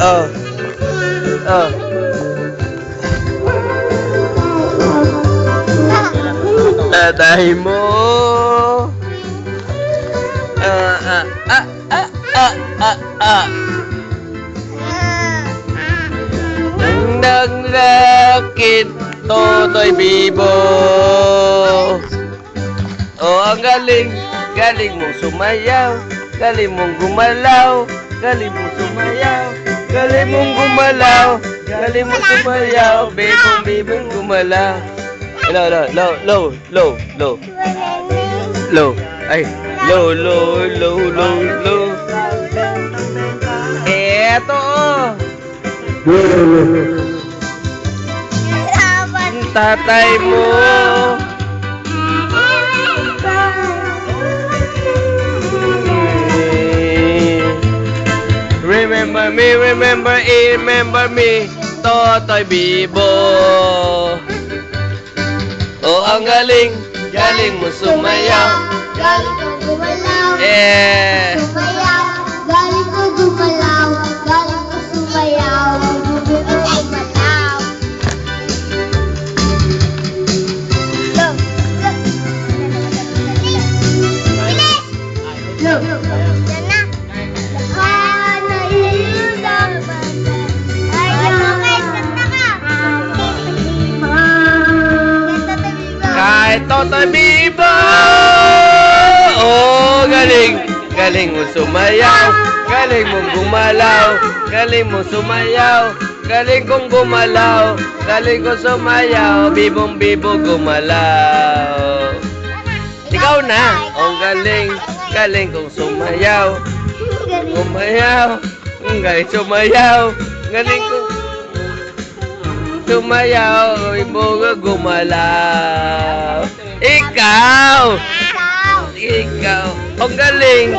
Oh. Oh. Tatay mo. Naglakit Totoy Bibo. Oh, ang galing. Galing mong sumayaw. Galing mong gumalaw. Galing mong sumayaw. Galing mong gumalaw. Galing mong sumayaw. Bibong gumalaw. Low. Ay, low. Eto oh. Tatay mo. Remember me, Totoy Bibo. Oh, ang galing mo sumayaw. Galing ko gumalaw. Sumayaw. Galing ko gumalaw. Galing ko sumayaw. Gumalaw. Kahit Totoy Bibo. Oh, galing mo sumayaw. Galing mong gumalaw. Galing mo sumayaw. Galing kong gumalaw. Galing ko sumayaw. Bibong bibo gumalaw. Ikaw na. Oh, galing kong sumayaw. Galing sumayaw. Galing kong sumayaw. Ibo gumalaw. Ikaw. Ang galing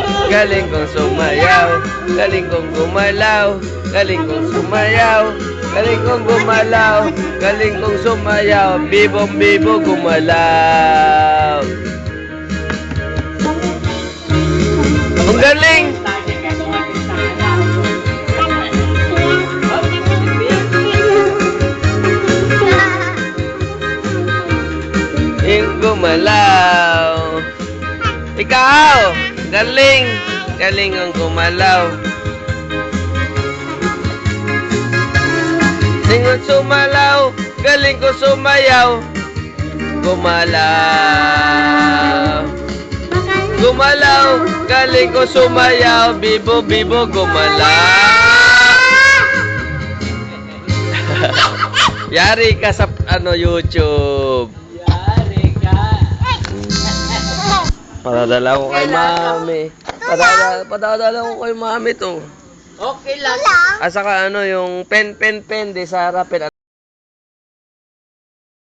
kong sumayaw. Galing kong gumalaw. Galing kong sumayaw. Galing kong gumalaw. Galing kong sumayaw. Bibong bibo gumalaw. Ang galing. Yung gumalaw. Ikaw, galing ang gumalaw. Galing sumalaw, galing ko sumayaw. Gumalaw, galing ko sumayaw. Bibo gumalaw. Yari ka sa YouTube. Padadala ko kay mami. Padadala ko kay mami to. Okay lang. At saka yung pen, di sa harapin.